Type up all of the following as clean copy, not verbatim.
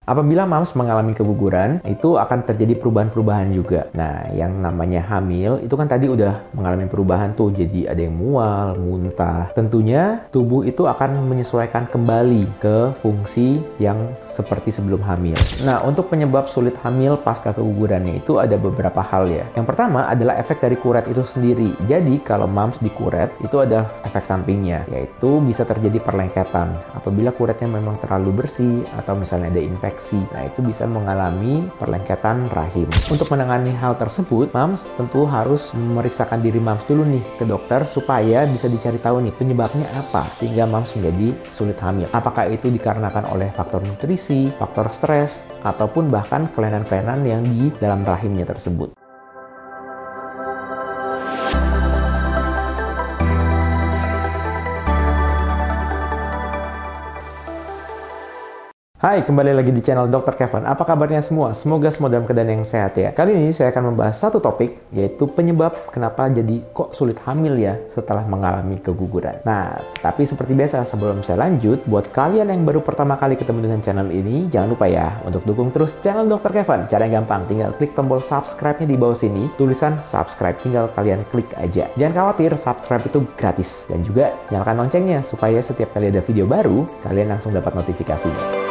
Apabila mams mengalami keguguran, itu akan terjadi perubahan-perubahan juga. Nah, yang namanya hamil, itu kan tadi udah mengalami perubahan tuh, jadi ada yang mual, muntah. Tentunya tubuh itu akan menyesuaikan kembali ke fungsi yang seperti sebelum hamil. Nah, untuk penyebab sulit hamil pasca kegugurannya itu ada beberapa hal ya. Yang pertama adalah efek dari kuret itu sendiri. Jadi, kalau mams dikuret, itu ada efek sampingnya, yaitu bisa terjadi perlengketan. Apabila kuretnya memang terlalu bersih, atau misalnya ada infeksi, nah itu bisa mengalami perlengketan rahim. Untuk menangani hal tersebut, mams tentu harus memeriksakan diri mams dulu nih ke dokter supaya bisa dicari tahu nih penyebabnya apa sehingga mams menjadi sulit hamil. Apakah itu dikarenakan oleh faktor nutrisi, faktor stres, ataupun bahkan kelainan-kelainan yang di dalam rahimnya tersebut. Hai, kembali lagi di channel Dr. Kevin. Apa kabarnya semua? Semoga semua dalam keadaan yang sehat ya. Kali ini saya akan membahas satu topik, yaitu penyebab kenapa jadi kok sulit hamil ya setelah mengalami keguguran. Nah, tapi seperti biasa sebelum saya lanjut, buat kalian yang baru pertama kali ketemu dengan channel ini, jangan lupa ya untuk dukung terus channel Dr. Kevin. Cara yang gampang, tinggal klik tombol subscribe-nya di bawah sini, tulisan subscribe, tinggal kalian klik aja. Jangan khawatir, subscribe itu gratis. Dan juga nyalakan loncengnya supaya setiap kali ada video baru, kalian langsung dapat notifikasinya.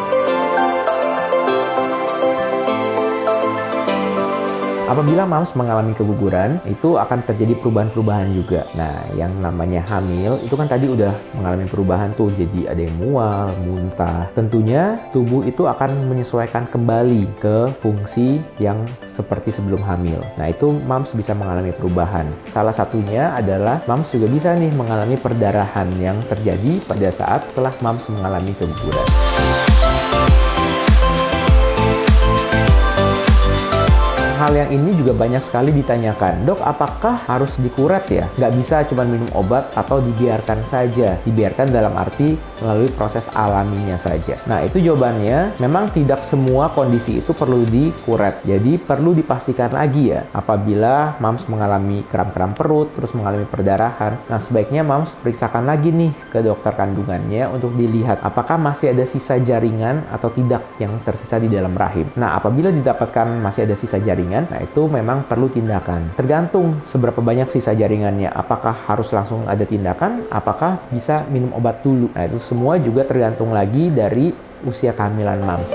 Apabila mams mengalami keguguran, itu akan terjadi perubahan-perubahan juga. Nah, yang namanya hamil, itu kan tadi udah mengalami perubahan tuh, jadi ada yang mual, muntah. Tentunya tubuh itu akan menyesuaikan kembali ke fungsi yang seperti sebelum hamil. Nah, itu mams bisa mengalami perubahan. Salah satunya adalah mams juga bisa nih mengalami perdarahan yang terjadi pada saat setelah mams mengalami keguguran. Hal yang ini juga banyak sekali ditanyakan. Dok, apakah harus dikuret ya? Nggak bisa cuma minum obat atau dibiarkan saja? Dibiarkan dalam arti melalui proses alaminya saja. Nah, itu jawabannya memang tidak semua kondisi itu perlu dikuret. Jadi, perlu dipastikan lagi ya. Apabila mams mengalami kram-kram perut, terus mengalami perdarahan, nah sebaiknya mams periksakan lagi nih ke dokter kandungannya untuk dilihat apakah masih ada sisa jaringan atau tidak yang tersisa di dalam rahim. Nah, apabila didapatkan masih ada sisa jaringan, nah itu memang perlu tindakan. Tergantung seberapa banyak sisa jaringannya. Apakah harus langsung ada tindakan? Apakah bisa minum obat dulu? Nah, itu semua juga tergantung lagi dari usia kehamilan mams.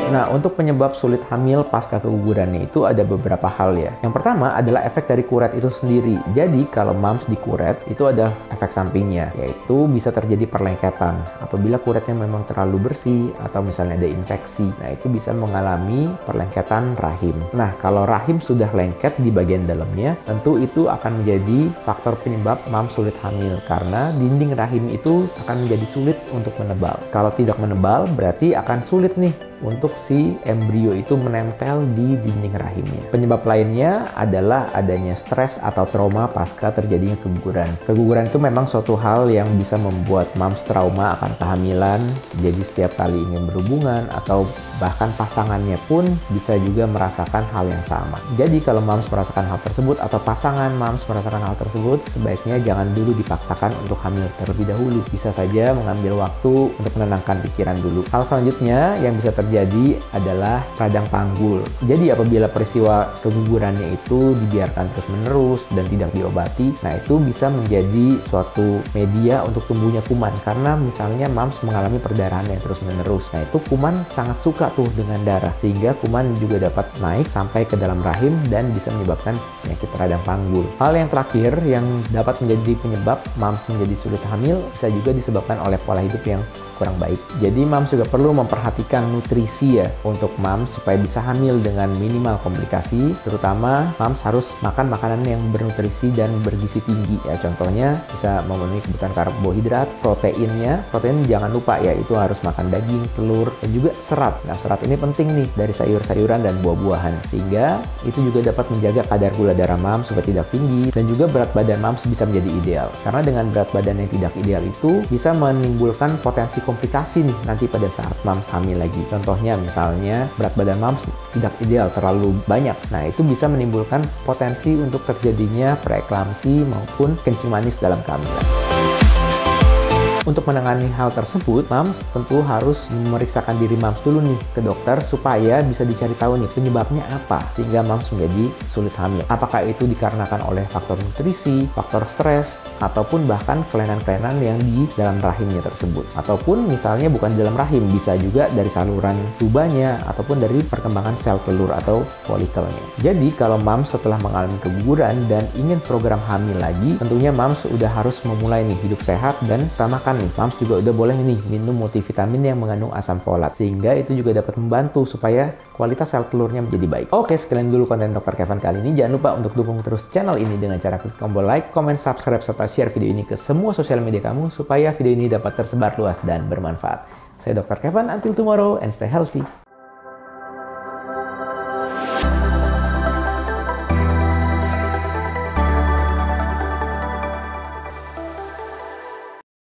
Nah, untuk penyebab sulit hamil pasca kegugurannya itu ada beberapa hal ya. Yang pertama adalah efek dari kuret itu sendiri. Jadi, kalau mams dikuret, itu ada efek sampingnya, yaitu bisa terjadi perlengketan. Apabila kuretnya memang terlalu bersih, atau misalnya ada infeksi, nah itu bisa mengalami perlengketan rahim. Nah, kalau rahim sudah lengket di bagian dalamnya, tentu itu akan menjadi faktor penyebab mams sulit hamil, karena dinding rahim itu akan menjadi sulit untuk menebal. Kalau tidak menebal, berarti akan sulit nih untuk si embrio itu menempel di dinding rahimnya. Penyebab lainnya adalah adanya stres atau trauma pasca terjadinya keguguran. Keguguran itu memang suatu hal yang bisa membuat mams trauma akan kehamilan, jadi setiap kali ingin berhubungan atau bahkan pasangannya pun bisa juga merasakan hal yang sama. Jadi kalau mams merasakan hal tersebut atau pasangan mams merasakan hal tersebut, sebaiknya jangan dulu dipaksakan untuk hamil terlebih dahulu. Bisa saja mengambil waktu untuk menenangkan pikiran dulu. Hal selanjutnya yang bisa terjadi adalah radang panggul. Jadi apabila peristiwa kegugurannya itu dibiarkan terus-menerus dan tidak diobati, nah itu bisa menjadi suatu media untuk tumbuhnya kuman. Karena misalnya mams mengalami perdarahan yang terus-menerus, nah itu kuman sangat suka tuh dengan darah, sehingga kuman juga dapat naik sampai ke dalam rahim dan bisa menyebabkan penyakit radang panggul. Hal yang terakhir yang dapat menjadi penyebab mams menjadi sulit hamil bisa juga disebabkan oleh pola hidup yang kurang baik. Jadi mams juga perlu memperhatikan nutrisi ya untuk mams supaya bisa hamil dengan minimal komplikasi. Terutama mams harus makan makanan yang bernutrisi dan bergizi tinggi ya. Contohnya bisa memenuhi kebutuhan karbohidrat, proteinnya. Protein jangan lupa ya, itu harus makan daging, telur, dan juga serat. Nah, serat ini penting nih dari sayur-sayuran dan buah-buahan, sehingga itu juga dapat menjaga kadar gula darah mams supaya tidak tinggi, dan juga berat badan mams bisa menjadi ideal. Karena dengan berat badan yang tidak ideal itu bisa menimbulkan potensi komplikasi nih nanti pada saat mams hamil lagi. Contohnya misalnya berat badan mams tidak ideal, terlalu banyak. Nah, itu bisa menimbulkan potensi untuk terjadinya preeklamsi maupun kencing manis dalam kehamilan. Untuk menangani hal tersebut, moms tentu harus memeriksakan diri moms dulu nih ke dokter supaya bisa dicari tahu nih penyebabnya apa sehingga moms menjadi sulit hamil. Apakah itu dikarenakan oleh faktor nutrisi, faktor stres, ataupun bahkan kelainan-kelainan yang di dalam rahimnya tersebut. Ataupun misalnya bukan di dalam rahim, bisa juga dari saluran tubanya ataupun dari perkembangan sel telur atau folikelnya. Jadi kalau moms setelah mengalami keguguran dan ingin program hamil lagi, tentunya moms udah harus memulai nih hidup sehat dan utamakan nih, moms juga udah boleh nih minum multivitamin yang mengandung asam folat sehingga itu juga dapat membantu supaya kualitas sel telurnya menjadi baik. Oke, sekian dulu konten Dr. Kevin kali ini. Jangan lupa untuk dukung terus channel ini dengan cara klik tombol like, comment, subscribe, serta share video ini ke semua sosial media kamu supaya video ini dapat tersebar luas dan bermanfaat. Saya Dr. Kevin, until tomorrow and stay healthy.